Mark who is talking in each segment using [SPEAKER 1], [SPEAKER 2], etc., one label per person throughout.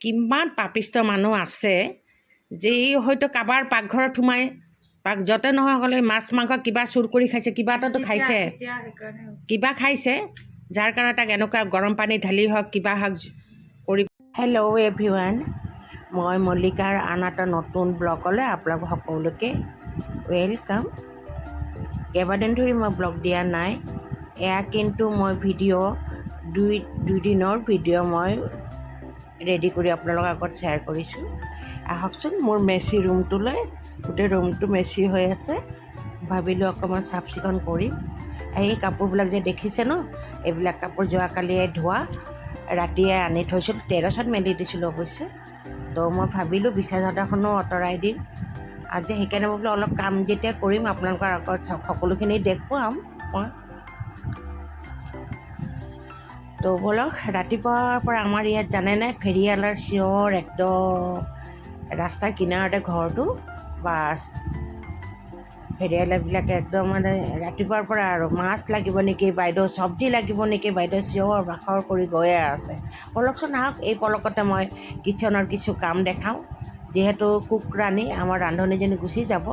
[SPEAKER 1] কিমান পাপিষ্ট মানুহ আছে যে হয়তো কাৰোবাৰ পাকঘৰত সোমাই য'তে নহয় হ'লে মাছ মাংস কিবা চুৰ কৰি খাইছে, কিবা এটাতো খাইছে, কিবা খাইছে, যাৰ কাৰণে তাক এনেকুৱা গৰম পানী ঢালি হওক কিবা হওক কৰি। হেল্ল' এভৰিৱান, মই মল্লিকাৰ আন এটা নতুন ব্লগলৈ আপোনালোক সকলোকে ৱেলকাম। কেইবাদিন ধৰি মই ব্লগ দিয়া নাই। এয়া কিন্তু মই দুদিনৰ ভিডিঅ' মই ৰেডি কৰি আপোনালোকৰ আগত শ্বেয়াৰ কৰিছোঁ। আহকচোন মোৰ মেচি ৰুমটোলৈ। গোটেই ৰুমটো মেচি হৈ আছে, ভাবিলোঁ অকণমান চাফ চিকুণ কৰিম। এই কাপোৰবিলাক যে দেখিছে ন, এইবিলাক কাপোৰ যোৱাকালিয়ে ধোৱা, ৰাতিয়ে আনি থৈছিলোঁ, টেৰেছত মেলি দিছিলোঁ অৱশ্যে। তো মই ভাবিলোঁ বিছনা চাদৰখনো আঁতৰাই দিম আজি। সেইকাৰণে মই বোলো অলপ কাম যেতিয়া কৰিম আপোনালোকৰ আগত সকলোখিনি দেখুৱাম মই। তো ব'লক, ৰাতিপুৱাৰ পৰা আমাৰ ইয়াত জানেনে ফেৰীয়ালাৰ চিঞৰ, একদম ৰাস্তাৰ কিনাৰতে ঘৰটো। বাছ ফেৰীয়ালাবিলাকে একদম মানে ৰাতিপুৱাৰ পৰা আৰু মাছ লাগিব নেকি বাইদেউ, চব্জি লাগিব নেকি বাইদেউ, চিঞৰ বাখৰ কৰি গৈয়ে আছে। ব'লকচোন আহক, এই পলকতে মই কিটচেনৰ কিছু কাম দেখাওঁ। যিহেতু কুক ৰাণী আমাৰ ৰান্ধনীজনী গুচি যাব,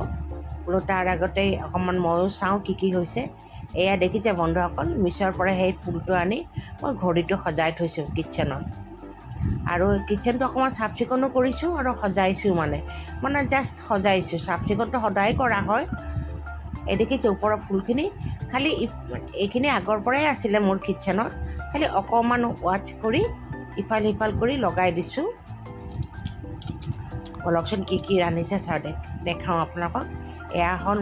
[SPEAKER 1] বোলো তাৰ আগতেই অকণমান ময়ো চাওঁ কি হৈছে। এয়া দেখিছে বন্ধুসকল, মিছৰ পৰা সেই ফুলটো আনি মই ঘড়ীটো সজাই থৈছোঁ কিটচেনত। আৰু কিটচেনটো অকণমান চাফ চিকুণো কৰিছোঁ আৰু সজাইছোঁ, মানে জাষ্ট সজাইছোঁ। চাফ চিকুণটো সদায় কৰা হয়। এই দেখিছোঁ ওপৰৰ ফুলখিনি, খালি এইখিনি আগৰ পৰাই আছিলে মোৰ কিটচেনত, খালি অকণমান ৱাচ কৰি ইফাল সিফাল কৰি লগাই দিছোঁ। অলপচোন কি ৰান্ধিছে চাওঁ, দেখাওঁ আপোনালোকক। এয়া হ'ল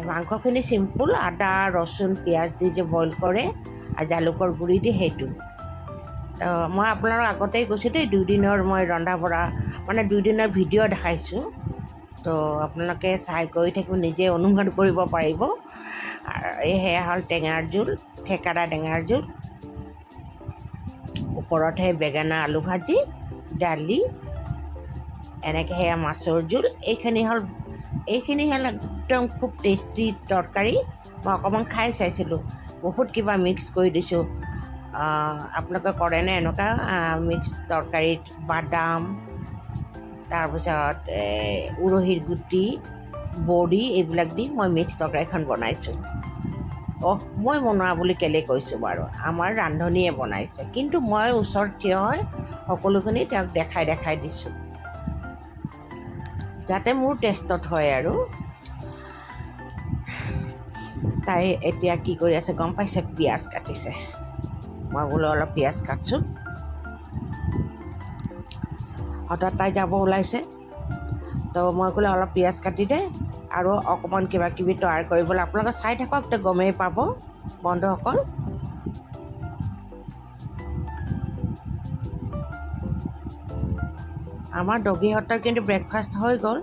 [SPEAKER 1] মাংসখিনি চিম্পুল, আদা ৰচুন পিঁয়াজ দি যে বইল কৰে আৰু জালুকৰ গুড়ি দি, সেইটো। মই আপোনালোকক আগতেই কৈছোঁ দেই, দুদিনৰ মই ৰন্ধা বঢ়া দুদিনৰ ভিডিঅ' দেখাইছোঁ। তো আপোনালোকে চাই গৈ থাকিব, নিজে অনুমান কৰিব পাৰিব। আৰু সেয়া হ'ল টেঙাৰ জোল, থেকেৰা টেঙাৰ জোল। ওপৰত সেই বেঙেনা আলু ভাজি, দালি, এনেকৈ সেয়া মাছৰ জোল। এইখিনি হ'ল একদম খুব টেষ্টি তৰকাৰী। মই অকণমান খাই চাইছিলোঁ, বহুত কিবা মিক্স কৰি দিছোঁ। আপোনালোকে কৰেনে এনেকুৱা মিক্স তৰকাৰীত? বাদাম, তাৰপিছত উৰহীৰ গুটি, বড়ি, এইবিলাক দি মই মিক্স তৰকাৰীখন বনাইছোঁ। মই বনোৱা বুলি কেলৈ কৈছোঁ বাৰু, আমাৰ ৰান্ধনীয়ে বনাইছে, কিন্তু মই ওচৰত থিয় হৈ সকলোখিনি তেওঁক দেখাই দিছোঁ, যাতে মোৰ টেষ্টত হয় আৰু। তাই এতিয়া কি কৰি আছে গম পাইছে? পিঁয়াজ কাটিছে। মই বোলো অলপ পিঁয়াজ কাটছোঁ। হঠাৎ তাই যাব ওলাইছে, তো মই বোলো অলপ পিঁয়াজ কাটি দে আৰু অকণমান কিবা কিবি তৈয়াৰ কৰিবলৈ। আপোনালোকে চাই থাকক, তো গমেই পাব বন্ধুসকল। আমাৰ ডগীহঁতৰ কিন্তু ব্ৰেকফাষ্ট হৈ গ'ল।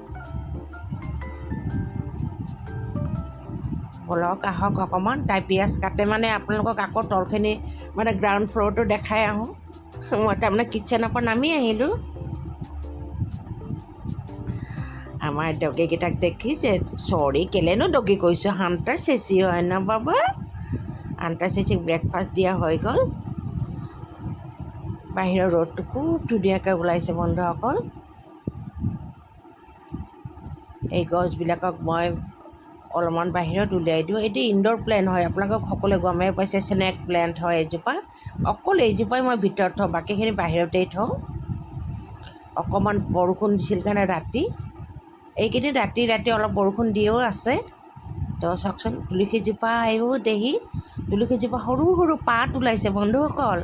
[SPEAKER 1] ব'লক আহক অকণমান। তাই পিঁয়াজ কাটে আপোনালোকক আকৌ তলখিনি গ্ৰাউণ্ড ফ্ল'ৰটো দেখাই আহোঁ। মই তাৰমানে কিটচেনৰ পৰা নামি আহিলোঁ। আমাৰ ডগীকেইটাক দেখিছে? চৰি, কেলেনো ডগী কৈছোঁ, হাণ্টাৰ চেচি হয় ন বাবা। হাণ্টাৰ চেচিক ব্ৰেকফাষ্ট দিয়া হৈ গ'ল। বাহিৰৰ ৰ'দটো খুব ধুনীয়াকৈ ওলাইছে বন্ধুসকল। এই গছবিলাকক মই অলপমান বাহিৰত উলিয়াই দিওঁ। এইটো ইনড'ৰ প্লেণ্ট হয়, আপোনালোকক সকলোৱে গমেই পাইছে। স্নেক প্লেণ্ট হয় এজোপা। অকল এইজোপাই মই ভিতৰত থওঁ, বাকীখিনি বাহিৰতেই থওঁ। অকণমান বৰষুণ দিছিল কাৰণে ৰাতি, এইকেইদিন ৰাতি অলপ বৰষুণ দিও আছে। তো চাওকচোন, তুলসীজোপা দেহি তুলসীজোপা সৰু সৰু পাত ওলাইছে বন্ধুসকল।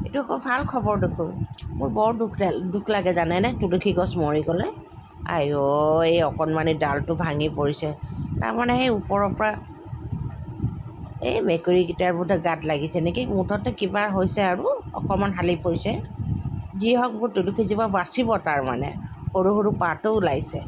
[SPEAKER 1] এইটো আকৌ ভাল খবৰ দেখোন। মোৰ বৰ দুখ লাগে জানেনে, তুলসী গছ মৰি গ'লে। এই অকণমানি ডালটো ভাঙি পৰিছে। তাৰমানে সেই ওপৰৰ পৰা এই মেকুৰীকেইটাৰ বোধে গাত লাগিছে নেকি, মুঠতে কিবা হৈছে আৰু অকণমান হালি পৰিছে। যি হওক, মোৰ তুলসীজোপা বাচিব, তাৰমানে সৰু সৰু পাতো ওলাইছে।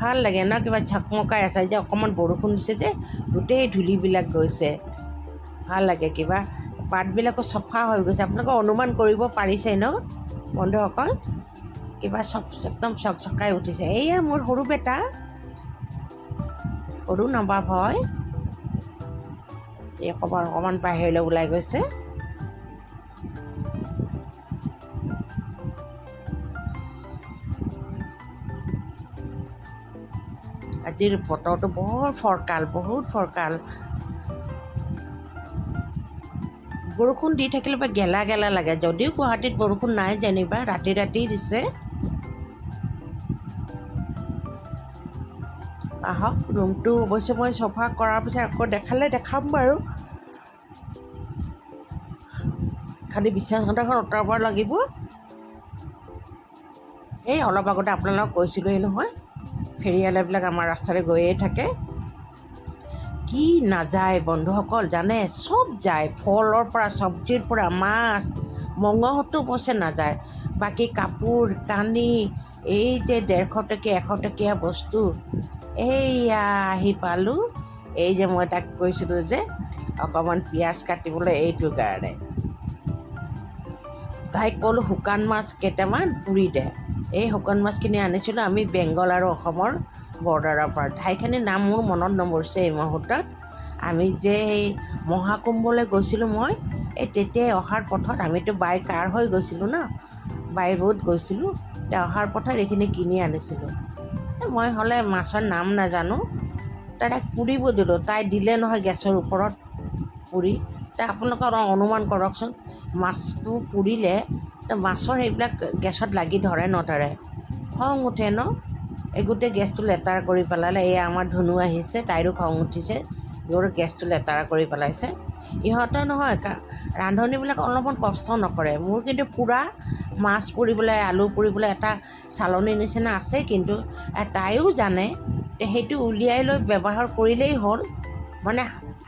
[SPEAKER 1] ভাল লাগে ন, কিবা ঝকমকাই আছে। যে অকণমান বৰষুণ দিছে যে গোটেই ধূলিবিলাক গৈছে, ভাল লাগে। কিবা পাতবিলাকো চফা হৈ গৈছে। আপোনালোকে অনুমান কৰিব পাৰিছে ন বন্ধুসকল? কিবা একদম চকচকাই উঠিছে। এয়া মোৰ সৰু বেটা, সৰু নবাব হয়। এই অকণমান বাহিৰলৈ ওলাই গৈছে। আজিৰ বতৰটো বৰ ফৰকাল, বহুত ফৰকাল। বৰষুণ দি থাকিলে বা গেলা গেলা লাগে, যদিও গুৱাহাটীত বৰষুণ নাই যেনিবা, ৰাতি ৰাতি দিছে। আহক, ৰুমটো অৱশ্যে মই চফা কৰাৰ পিছত আকৌ দেখাম বাৰু। খালি বিছনাখন অঁতৰাব লাগিব। এই অলপ আগতে আপোনালোকক কৈছিলোঁৱেই নহয়, ফেৰিয়ালাবিলাক আমাৰ ৰাস্তাৰে গৈয়ে থাকে। কি নাযায় বন্ধুসকল জানে, চব যায়, ফলৰ পৰা চব্জিৰ পৰা মাছ মঙহতো অৱশ্যে নাযায়। বাকী কাপোৰ কানি, এই যে 150 টকীয়া 100 টকীয়া বস্তু, এইয়া আহি পালোঁ। এই যে মই তাক কৈছিলোঁ যে অকণমান পিঁয়াজ কাটিবলৈ, এইটোৰ কাৰণে তাইক ক'লোঁ শুকান মাছ কেইটামান পুৰি দে। এই শুকান মাছখিনি আনিছিলোঁ আমি বেংগল আৰু অসমৰ বৰ্ডাৰৰ পৰা। ঠাইখিনিৰ নাম মোৰ মনত নপৰিছে এই মুহূৰ্তত। আমি যে এই মহাকুম্ভলৈ গৈছিলোঁ মই, এই তেতিয়াই অহাৰ পথত, আমিতো বাই কাৰ হৈ গৈছিলোঁ ন, বাই ৰোড গৈছিলোঁ, এতিয়া অহাৰ পথত এইখিনি কিনি আনিছিলোঁ। মই হ'লে মাছৰ নাম নাজানো, তাইক পুৰিব দিলোঁ, তাই দিলে নহয় গেছৰ ওপৰত পুৰি। আপোনালোকে অনুমান কৰকচোন, মাছটো পুৰিলে মাছৰ সেইবিলাক গেছত লাগি ধৰে নধৰে? খং উঠে ন? এই গোটেই গেছটো লেতেৰা কৰি পেলালে। এয়া আমাৰ ধুনু আহিছে, তাইৰো খং উঠিছে, ইহঁতৰ গেছটো লেতেৰা কৰি পেলাইছে। ইহঁতৰ নহয়, ৰান্ধনীবিলাক অলপমান কষ্ট নকৰে। মোৰ কিন্তু পূৰা মাছ পুৰিবলৈ, আলু পুৰিবলৈ এটা চালনীৰ নিচিনা আছে, কিন্তু তাইও জানে সেইটো উলিয়াই লৈ ব্যৱহাৰ কৰিলেই হ'ল। মানে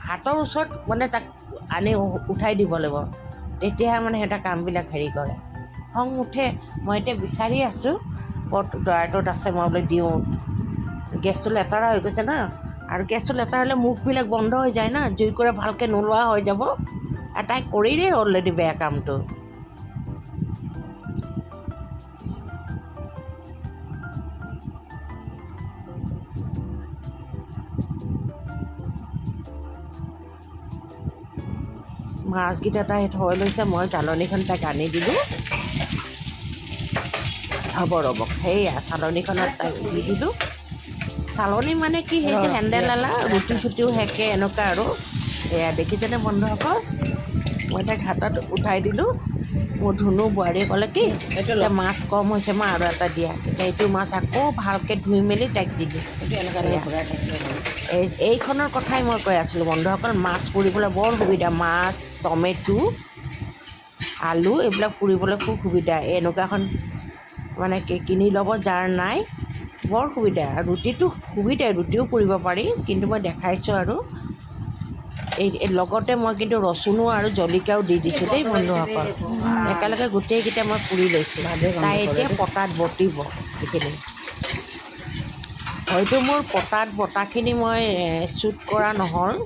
[SPEAKER 1] হাতৰ ওচৰত মানে তাক আনি উঠাই দিব লাগিব, তেতিয়াহে মানে সিহঁতে কামবিলাক হেৰি কৰে। খং উঠে। মই এতিয়া বিচাৰি আছোঁ ক'ত ড্ৰয়াৰটোত আছে, মই বোলে দিওঁ। গেছটো লেতেৰা হৈ গৈছে না, আৰু গেছটো লেতেৰা হ'লে মুখবিলাক বন্ধ হৈ যায় না, জুই কৰি ভালকৈ নোলোৱা হৈ যাব। তাই কৰিলেই অলৰেডি বেয়া কামটো। মাছকেইটা তাই থৈ লৈছে, মই চালনীখন তাইক আনি দিলোঁ। চাব ৰ'ব, সেয়া চালনীখনত তাইক দি দিলোঁ। চালনী মানে কি, সেইটো হেণ্ডেলৱালা, ৰুটি চুটিও সেকে এনেকুৱা আৰু। এয়া দেখিছেনে বন্ধুসকল, মই তাইক হাতত উঠাই দিলোঁ। মোৰ ধুনু বোৱাৰীয়ে ক'লে কি, এতিয়া মাছ কম হৈছে, মই আৰু এটা দিয়া। এতিয়া এইটো মাছ আকৌ ভালকৈ ধুই মেলি তাইক দিলোঁ। এইখনৰ কথাই মই কৈ আছিলোঁ বন্ধুসকল, মাছ পুৰিবলৈ বৰ সুবিধা। মাছ, টমেটো, আলু এইবিলাক পুৰিবলৈ খুব সুবিধা। এনেকুৱাখন মানে কিনি ল'ব, যাৰ নাই, বৰ সুবিধা। ৰুটিটো সুবিধাই, ৰুটিও পুৰিব পাৰি, কিন্তু মই দেখাইছোঁ আৰু। এই লগতে মই কিন্তু ৰচুনো আৰু জলকীয়াও দি দিছোঁ দেই বন্ধুসকল। একেলগে গোটেইকেইটা মই পুৰি লৈছোঁ। তাই এতিয়া পটাত বটিব এইখিনি। হয়তো মোৰ পটাত বটাখিনি মই শ্বুট কৰা নহ'ল,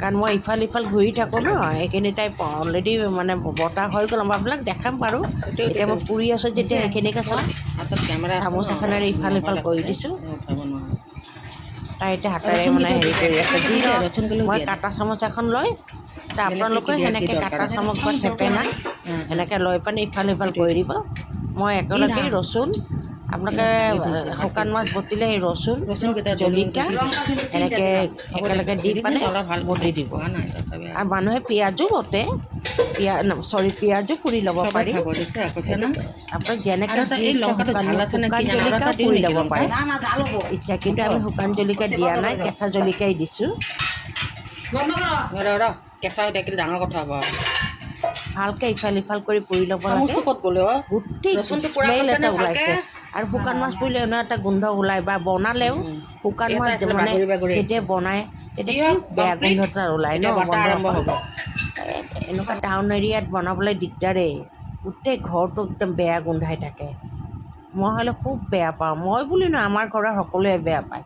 [SPEAKER 1] কাৰণ মই ইফাল সিফাল ঘূৰি থাকোঁ ন। এইখিনি তাই অলৰেডি মানে বটা হৈ গ'ল। মই আপোনাক দেখাম বাৰু। এতিয়া মই পুৰি আছোঁ যেতিয়া সেইখিনিকে চাম। চামুচ এখনেৰে ইফাল সিফাল কৰি দিছোঁ। তাই এতিয়া হাতেৰে মানে হেৰি কৰি আছে। মই কাটা চামুচ এখন লৈ, আপোনালোকে সেনেকৈ কাটা চামুচ বা চেপেনা সেনেকৈ লৈ পানি ইফাল সিফাল কৰি দিব। মই একেলগেই ৰচুন, আপোনালোকে শুকান মাছ বটিলে সেই ৰচুন, জলকীয়া এনেকৈ একেলগে দি পানি বটি দিব। আৰু মানুহে পিঁয়াজো বটে, পিঁয়াজো পুৰি ল'ব পাৰি। আপোনাক যেনেকৈ শুকান জলকীয়াও পুৰি ল'ব পাৰে ইচ্ছা, কিন্তু আমি শুকান জলকীয়া দিয়া নাই, কেঁচা জলকীয়াই দিছোঁ।
[SPEAKER 2] কেঁচা থাকিলে ডাঙৰ কথা হ'ব।
[SPEAKER 1] ভালকৈ ইফাল সিফাল কৰি পুৰি ল'ব লাগে। গোটেই স্মেল এটা ওলাইছে। আৰু শুকান মাছ পুৰিলে এনে এটা গোন্ধ ওলায়, বা বনালেও শুকান মাছ মানে যেতিয়া বনায় তেতিয়া বেয়া গোন্ধ এটা ওলায় ন। এনেকুৱা টাউন এৰিয়াত বনাবলৈ দিগদাৰেই, গোটেই ঘৰটো একদম বেয়া গোন্ধাই থাকে। মই হ'লে খুব বেয়া পাওঁ, মই বুলি নহয়, আমাৰ ঘৰৰ সকলোৱে বেয়া পায়।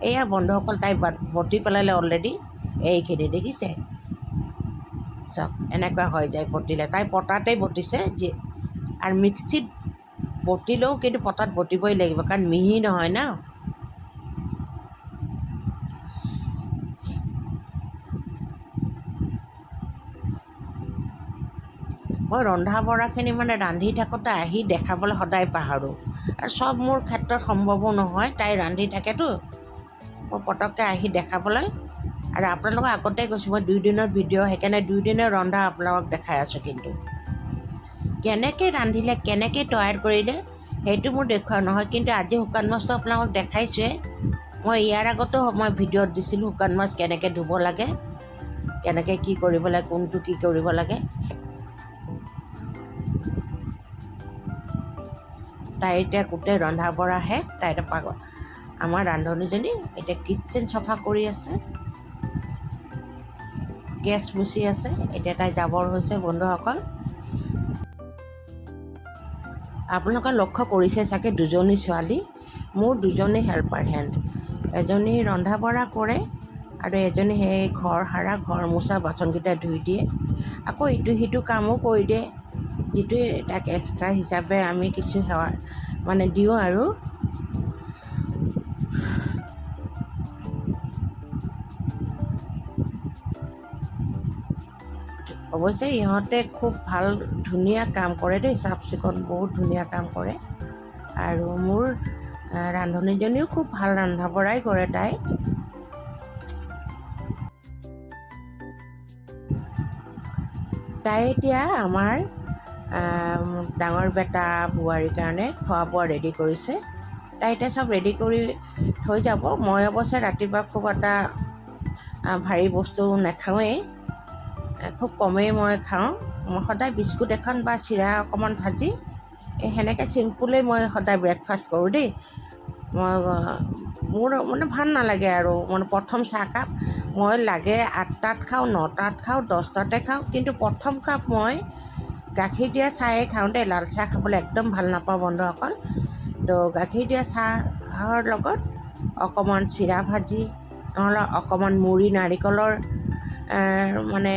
[SPEAKER 1] এয়া বন্ধুসকল, তাই বটি পেলালে অলৰেডি। এইখিনি দেখিছে, চাওক এনেকুৱা হৈ যায় বটিলে। তাই পটাতেই বটিছে, আৰু মিক্সিত বটিলেও কিন্তু পটাত বটিবই লাগিব, কাৰণ মিহি নহয় ন। মই ৰন্ধা বঢ়াখিনি মানে ৰান্ধি থাকোঁতে আহি দেখাবলৈ সদায় পাহৰোঁ আৰু চব মোৰ ক্ষেত্ৰত সম্ভৱো নহয়, তাই ৰান্ধি থাকেতো মই পটককৈ আহি দেখাবলৈ। আৰু আপোনালোকক আগতে কৈছোঁ মই 2 দিনৰ ভিডিঅ', সেইকাৰণে 2 দিনৰ ৰন্ধা আপোনালোকক দেখাই আছোঁ। কিন্তু কেনেকৈ ৰান্ধিলে, কেনেকৈ তৈয়াৰ কৰিলে সেইটো মোৰ দেখুওৱা নহয়, কিন্তু আজি শুকান মাছটো আপোনালোকক দেখাইছোঁৱে। মই ইয়াৰ আগতো মই ভিডিঅ'ত দিছিলোঁ শুকান মাছ কেনেকৈ ধুব লাগে, কেনেকৈ কি কৰিব লাগে, কোনটো কি কৰিব লাগে। তাই এতিয়া গোটেই ৰন্ধা বঢ়া শেষ। তাই এতিয়া আমাৰ ৰান্ধনীজনী এতিয়া কিটচেন চাফা কৰি আছে, গেছ মুচি আছে। এতিয়া তাই যাবৰ হৈছে বন্ধুসকল। আপোনালোকে লক্ষ্য কৰিছে চাগে 2জনী ছোৱালী, মোৰ 2জনী হেল্পাৰ হেণ্ড। এজনী ৰন্ধা বঢ়া কৰে আৰু এজনী সেই ঘৰ সাৰা, ঘৰ মোচা, বাচনকেইটা ধুই দিয়ে, আকৌ ইটো সিটো কামো কৰি দিয়ে, যিটো তাক এক্সট্ৰা হিচাপে আমি কিছু সেৱা মানে দিওঁ আৰু। অৱশ্যে ইহঁতে খুব ভাল ধুনীয়া কাম কৰে দেই, চাফ চিকুণ বহুত ধুনীয়া কাম কৰে। আৰু মোৰ ৰান্ধনীজনীও খুব ভাল ৰন্ধা বঢ়াই কৰে। তাই এতিয়া আমাৰ ডাঙৰ বেটা বোৱাৰীৰ কাৰণে খোৱা বোৱা ৰেডি কৰিছে। তাই এতিয়া চব ৰেডি কৰি থৈ যাব। মই অৱশ্যে ৰাতিপুৱা খুব এটা ভাৰী বস্তু নাখাওঁৱেই, খুব কমেই মই খাওঁ। মই সদায় বিস্কুট এখন বা চিৰা অকণমান ভাজি সেনেকৈ চিম্পুলেই মই সদায় ব্ৰেকফাষ্ট কৰোঁ দেই। মোৰ মানে ভাল নালাগে আৰু মানে প্ৰথম চাহকাপ মই লাগে 8টাত খাওঁ, 9টাত খাওঁ, 10টাতে খাওঁ, কিন্তু প্ৰথম কাপ মই গাখীৰ দিয়া চাহেই খাওঁ দেই। লাল চাহ খাবলৈ একদম ভাল নাপাওঁ বন্ধুসকল। তো গাখীৰ দিয়া চাহৰ লগত অকণমান চিৰা ভাজি, নহ'লে অকণমান মুড়ি নাৰিকলৰ মানে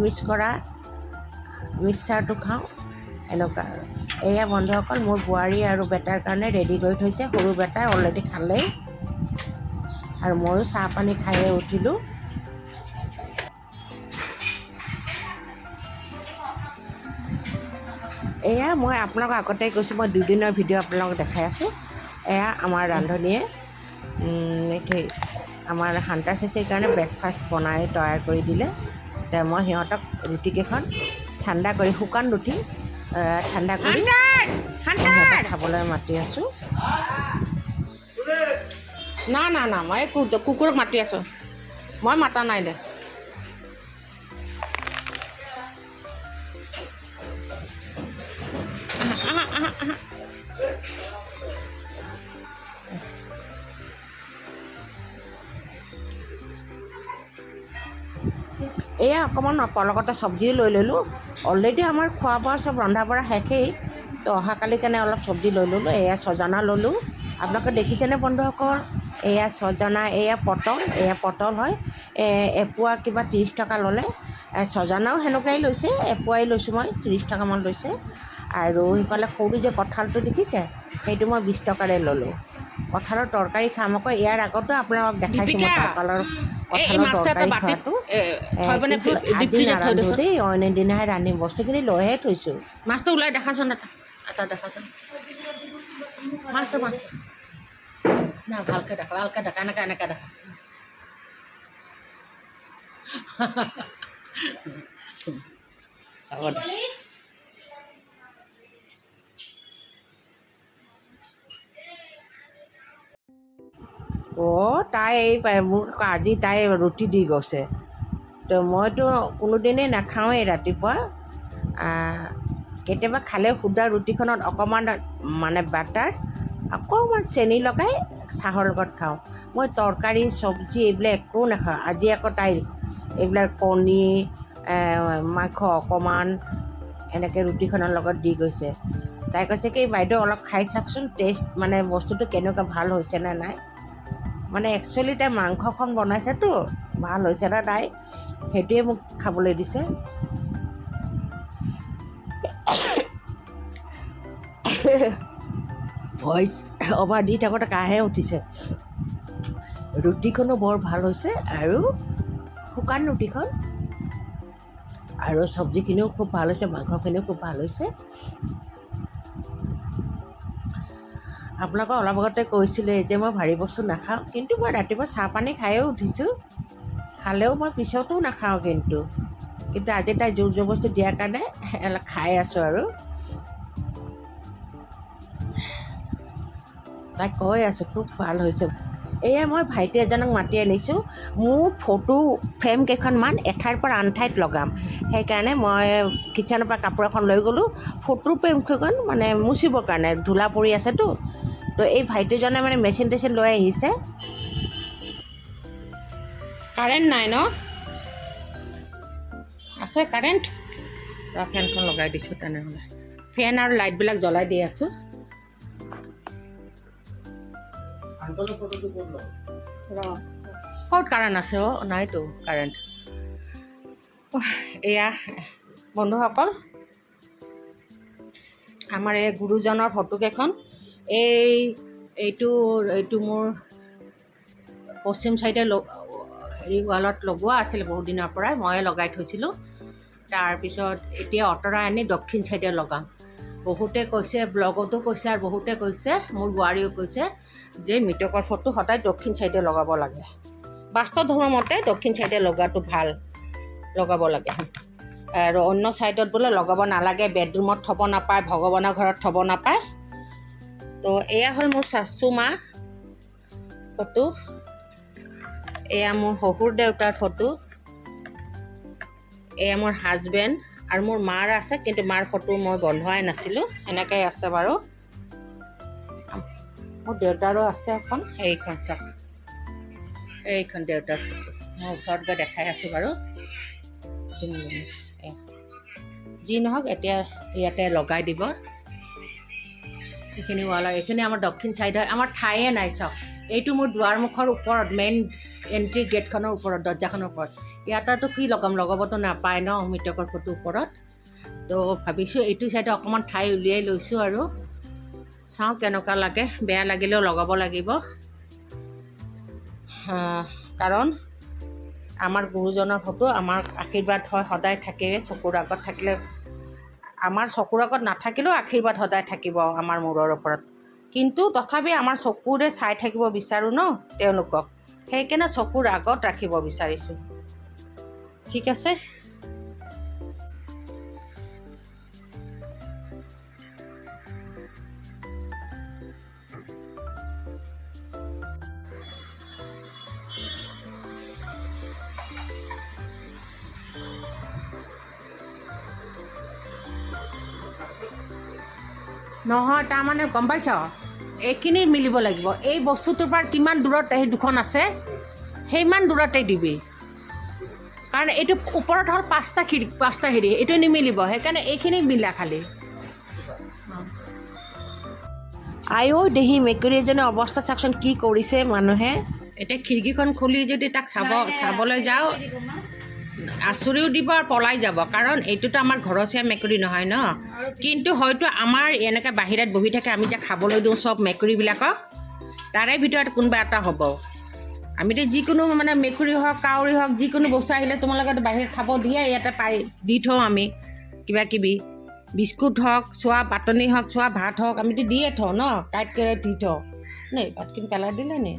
[SPEAKER 1] মিক্স কৰা মিক্সাৰটো খাওঁ, এনেকুৱা আৰু। এয়া বন্ধুসকল মোৰ বোৱাৰী আৰু বেটাৰ কাৰণে ৰেডি কৰি থৈছে। সৰু বেটাই অলৰেডি খালেই আৰু ময়ো চাহ পানী খায়ে উঠিলোঁ। এয়া মই আপোনালোকক আগতেই কৈছোঁ, মই 2 দিনৰ ভিডিঅ' আপোনালোকক দেখাই আছোঁ। এয়া আমাৰ ৰান্ধনীয়ে আমাৰ শান্তা চেচিৰ কাৰণে ব্ৰেকফাষ্ট বনাই তৈয়াৰ কৰি দিলে। এতিয়া মই সিহঁতক ৰুটিকেইখন ঠাণ্ডা কৰি, শুকান ৰুটি ঠাণ্ডা কৰি সিহঁতক খাবলৈ মাতি আছোঁ।
[SPEAKER 2] না মই কুকুৰক মাতি আছোঁ, মই মাতা নাই দে।
[SPEAKER 1] এয়া অকণমান লগতে চব্জিও লৈ ল'লোঁ। অলৰেডি আমাৰ খোৱা বোৱা চব ৰন্ধা বঢ়া শেষেই, তো অহাকালি কাৰণে অলপ চব্জি লৈ ল'লোঁ। এয়া ছজনা ল'লোঁ, আপোনালোকে দেখিছেনে বন্ধুসকল? এয়া ছজনা, এয়া পটল হয়। এপোৱা কিবা 30 টকা ল'লে। ছজনাও সেনেকুৱাই লৈছে, এপোৱাই লৈছোঁ মই, 30 টকামান লৈছে। আৰু সিফালে সৰু যে কঁঠালটো দেখিছে, সেইটো মই 20 টকাৰে ল'লোঁ। কঁঠালৰ তৰকাৰী খাম আকৌ। ইয়াৰ আগতো আপোনালোকক দেখাইছোঁ মই কঁঠালৰ তৰকাৰী খোৱাটো। কিন্তু আজি নাৰান্ধো দেই, অইন এদিনাহে ৰান্ধিম। বস্তুখিনি লৈহে থৈছোঁ।
[SPEAKER 2] মাছটো ওলাই দেখাচোন, এটা দেখাচোন মাছটো না, ভালকৈ দেখা, এনেকৈ দেখা। হ'ব দে।
[SPEAKER 1] তাই মোক আজি তাই ৰুটি দি গৈছে। তো মইতো কোনোদিনেই নাখাওঁৱেই ৰাতিপুৱা, কেতিয়াবা খালে সুদা ৰুটিখনত অকণমান মানে বাটাৰ, অকণমান চেনি লগাই চাহৰ লগত খাওঁ। মই তৰকাৰী চব্জি এইবিলাক একো নাখাওঁ। আজি আকৌ তাই এইবিলাক কণী, মাংস অকণমান এনেকৈ ৰুটিখনৰ লগত দি গৈছে। তাই কৈছে কি বাইদেউ অলপ খাই চাওকচোন, টেষ্ট মানে বস্তুটো কেনেকুৱা, ভাল হৈছে নে নাই। মানে একচুৱেলি তাই মাংসখন বনাইছেতো, ভাল হৈছে না তাই, সেইটোৱে মোক খাবলৈ দিছে। ভইচ অভাৰ দি থাকোঁতে কাহে উঠিছে। ৰুটিখনো বৰ ভাল হৈছে আৰু শুকান ৰুটিখন আৰু চব্জিখিনিও খুব ভাল হৈছে, মাংসখিনিও খুব ভাল হৈছে। আপোনালোকক অলপ আগতে কৈছিলে যে মই ভাৰী বস্তু নাখাওঁ, কিন্তু মই ৰাতিপুৱা চাহ পানী খায়েই উঠিছোঁ। খালেও মই পিছতো নাখাওঁ, কিন্তু আজি তাই জোৰ জবৰদস্তি দিয়াৰ কাৰণে খাই আছোঁ। আৰু তাই কৈ আছোঁ খুব ভাল হৈছে। এয়া মই ভাইটি এজনক মাতি আনিছোঁ, মোৰ ফটো ফ্ৰেম কেইখনমান এঠাইৰ পৰা আন ঠাইত লগাম। সেইকাৰণে মই কিটচেনৰ পৰা কাপোৰ এখন লৈ গ'লোঁ ফটো ফ্ৰেমকেইখন মানে মুচিবৰ কাৰণে, ধূলা পৰি আছেতো। তো এই ভাইটিজনে মানে মেচিন টেচিন লৈ আহিছে।
[SPEAKER 2] কাৰেণ্ট নাই ন? আছে কাৰেণ্ট? ফেনখন লগাই দিছোঁ তেনেহ'লে। ফেন আৰু লাইটবিলাক জ্বলাই দি আছোঁ। ক'ত কাৰেণ্ট আছে? নাইতো কাৰেণ্ট। এয়া বন্ধুসকল, আমাৰ এই গুৰুজনৰ ফটোকেইখন, এইটো মোৰ পশ্চিম চাইডে ৱালত লগোৱা আছিলে বহুত দিনৰ পৰাই, ময়ে লগাই থৈছিলোঁ। তাৰপিছত এতিয়া অঁতৰাই আনি দক্ষিণ চাইডে লগাম। বহুতে কৈছে, ব্লগতো কৈছে আৰু বহুতে কৈছে, মোৰ বোৱাৰীও কৈছে যে মৃতকৰ ফটো সদায় দক্ষিণ চাইডে লগাব লাগে। বাস্তৱ ধৰ্মৰ মতে দক্ষিণ চাইডে লগাটো ভাল, লগাব লাগে। আৰু অন্য ছাইডত বোলে লগাব নালাগে, বেডৰুমত থ'ব নাপায়, ভগৱানৰ ঘৰত থ'ব নাপায়। তো এয়া হ'ল মোৰ চাচু মা ফটো, এয়া মোৰ শহুৰ দেউতাৰ ফটো, এয়া মোৰ হাজবেণ্ড, আৰু মোৰ মাৰ আছে, কিন্তু মাৰ ফটো মই বন্ধোৱাই নাছিলোঁ, এনেকৈ আছে বাৰু। মোৰ দেউতাৰো আছে এখন, এইখন চাওক, এইখন দেউতাৰ ফটো। মই ওচৰত গৈ দেখাই আছোঁ বাৰু। যি নহওক এতিয়া ইয়াতে লগাই দিব এইখিনি ৱালৰ। এইখিনি আমাৰ দক্ষিণ চাইড হয়, আমাৰ ঠায়ে নাই চাওক। এইটো মোৰ দুৱাৰমুখৰ ওপৰত, মেইন এণ্ট্ৰি গেটখনৰ ওপৰত, দৰ্জাখনৰ ওপৰত। ইয়াতেতো কি লগাবতো নাপায় ন মৃতকৰ ফটোৰ ওপৰত। তো ভাবিছোঁ এইটো চাইডে অকণমান ঠাই উলিয়াই লৈছোঁ আৰু চাওঁ কেনেকুৱা লাগে। বেয়া লাগিলেও লগাব লাগিব, কাৰণ আমাৰ গুৰুজনৰ ফটো আমাৰ আশীৰ্বাদ হয়, সদায় থাকে চকুৰ আগত। থাকিলে আমাৰ চকুৰ আগত নাথাকিলেও আশীৰ্বাদ সদায় থাকিব আমাৰ মূৰৰ ওপৰত। কিন্তু তথাপি আমাৰ চকুৰে চাই থাকিব বিচাৰোঁ ন তেওঁলোকক, সেইকাৰণে চকুৰ আগত ৰাখিব বিচাৰিছোঁ। ঠিক আছে। নহয়, তাৰমানে গম পাইছ, এইখিনি মিলিব লাগিব। এই বস্তুটোৰ পৰা কিমান দূৰত সেই দুখন আছে, সিমান দূৰতেই দিবি। কাৰণ এইটো ওপৰত হ'ল পাঁচটা হেৰি, এইটো নিমিলিব, সেইকাৰণে এইখিনি মিলা খালি।
[SPEAKER 1] আইও দেহি মেকুৰী এজনী অৱস্থা চাওকচোন কি কৰিছে মানুহে।
[SPEAKER 2] এতিয়া খিৰিকীখন খুলি যদি তাক চাবলৈ যাওঁ, আচুৰিও দিব আৰু পলাই যাব। কাৰণ এইটোতো আমাৰ ঘৰচীয়া মেকুৰী নহয় ন, কিন্তু হয়তো আমাৰ এনেকৈ বাহিৰত বহি থাকে, আমি যে খাবলৈ দিওঁ চব মেকুৰীবিলাকক, তাৰে ভিতৰত কোনোবা এটা হ'ব। আমিতো যিকোনো মানে মেকুৰী হওক, কাউৰী হওক, যিকোনো বস্তু আহিলে তোমালোকে বাহিৰত খাব দিয়ে, ইয়াতে দি থওঁ আমি কিবা কিবি, বিস্কুট হওক, চোৱা পাতনি হওক, চোৱা ভাত হওক, আমিতো দিয়ে থওঁ ন, টাইট কৰি দি থওঁ। নাই ভাতখিনি পেলাই দিলে নি?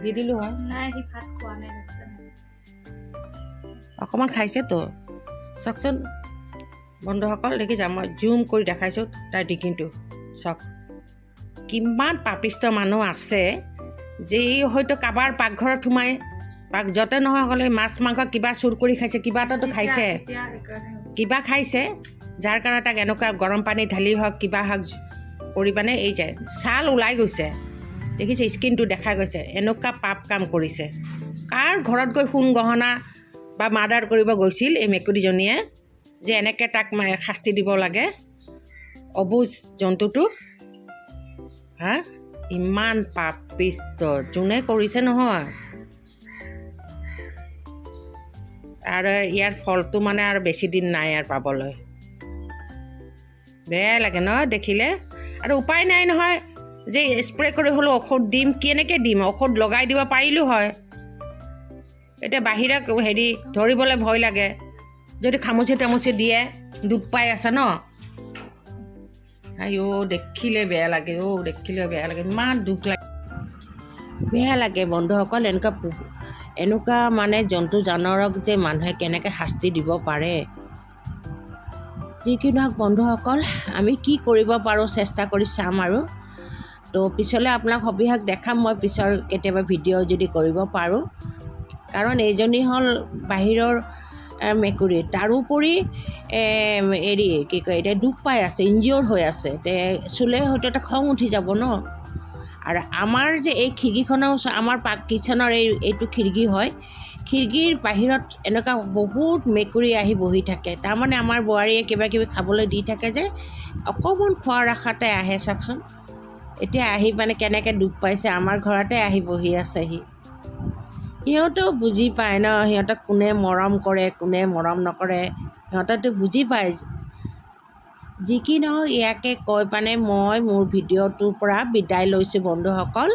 [SPEAKER 2] দি দিলোঁ হয়।
[SPEAKER 3] নাই, সি ভাত খোৱা নাই।
[SPEAKER 2] অকণমান খাইছেতো চাওকচোন বন্ধুসকল, দেখিছা মই জুম কৰি দেখাইছোঁ তাৰ ডিঙিটো চাওক। কিমান পাপিষ্ট মানুহ আছে যে হয়তো কাৰোবাৰ পাকঘৰত সোমাই য'তে নহয় হ'লে মাছ মাংস কিবা চুৰ কৰি খাইছে, কিবা এটাতো খাইছে, কিবা খাইছে, যাৰ কাৰণে তাক এনেকুৱা গৰম পানী ঢালি হওক কিবা হওক কৰি মানে এই যায় ছাল ওলাই গৈছে, দেখিছে স্কিনটো দেখা গৈছে। এনেকুৱা পাপ কাম কৰিছে। কাৰ ঘৰত গৈ সোণ গহনা বা মাৰ্ডাৰ কৰিব গৈছিল এই মেকুৰীজনীয়ে, যে এনেকৈ তাক শাস্তি দিব লাগে অবুজ জন্তুটোক। হা, ইমান পাপিষ্ট যোনে কৰিছে নহয়। আৰু ইয়াৰ ফলটো মানে আৰু বেছি দিন নাই আৰু পাবলৈ। বেয়া লাগে ন দেখিলে। আৰু উপায় নাই নহয় যে স্প্ৰে কৰি হ'লেও ঔষধ দিম, কেনেকৈ দিম, ঔষধ লগাই দিব পাৰিলোঁ হয়। এতিয়া বাহিৰত হেৰি ধৰিবলৈ ভয় লাগে, যদি খামুচি তামুচি দিয়ে দুখ পাই আছে ন আইঅ দেখিলে বেয়া লাগে দেখিলে বেয়া লাগে ইমান দুখ লাগে
[SPEAKER 1] বেয়া লাগে বন্ধুসকল। এনেকুৱা মানে জন্তু জানৱৰক যে মানুহে কেনেকৈ শাস্তি দিব পাৰে। যি কি নহওক বন্ধুসকল, আমি কি কৰিব পাৰোঁ চেষ্টা কৰি চাম আৰু। তো পিছলৈ আপোনাক সবিশেষ দেখাম মই পিছৰ কেতিয়াবা ভিডিঅ' যদি কৰিব পাৰোঁ। কাৰণ এইজনী হ'ল বাহিৰৰ মেকুৰী, তাৰোপৰি কি কয় এতিয়া দুখ পাই আছে, ইনজিঅ'ৰ হৈ আছে। চুলে হয়তো এটা খং উঠি যাব ন। আৰু আমাৰ যে এই খিৰিকীখনৰ আমাৰ কিটচেনৰ এইটো খিৰিকী হয়, খিৰিকীৰ বাহিৰত এনেকুৱা বহুত মেকুৰী আহি বহি থাকে। তাৰমানে আমাৰ বোৱাৰীয়ে কিবা কিবি খাবলৈ দি থাকে যে অকণমান খোৱাৰ আশাতে আহে চাওকচোন। এতিয়া আহি মানে কেনেকৈ দুখ পাইছে, আমাৰ ঘৰতে আহি বহি আছেহি। সিহঁতেও বুজি পায় ন, সিহঁতক কোনে মৰম কৰে কোনে মৰম নকৰে, সিহঁতেতো বুজি পায়। যি কি নহওক ইয়াকে কৈ মানে মই মোৰ ভিডিঅ'টোৰ পৰা বিদায় লৈছোঁ বন্ধুসকল।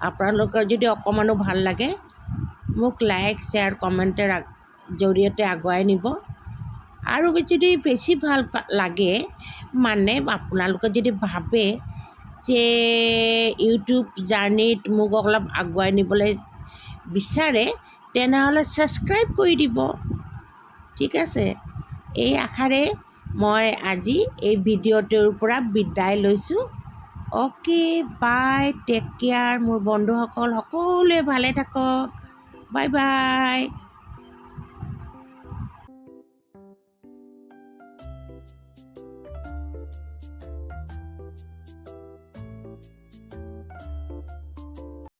[SPEAKER 1] আপোনালোকৰ যদি অকণমানো ভাল লাগে মোক লাইক শ্বেয়াৰ কমেণ্টৰ জৰিয়তে আগুৱাই নিব। আৰু যদি বেছি ভাল লাগে মানে আপোনালোকে যদি ভাবে যে ইউটিউব জাৰ্ণিত মোক অলপ আগুৱাই নিবলৈ বিচাৰে তেনেহ'লে ছাবস্ক্ৰাইব কৰি দিব। ঠিক আছে, এই আশাৰে মই আজি এই ভিডিঅ'টোৰ পৰা বিদায় লৈছোঁ। অ'কে বাই, টেক কেয়াৰ মোৰ বন্ধুসকল, সকলোৱে ভালে থাকক। Bye bye.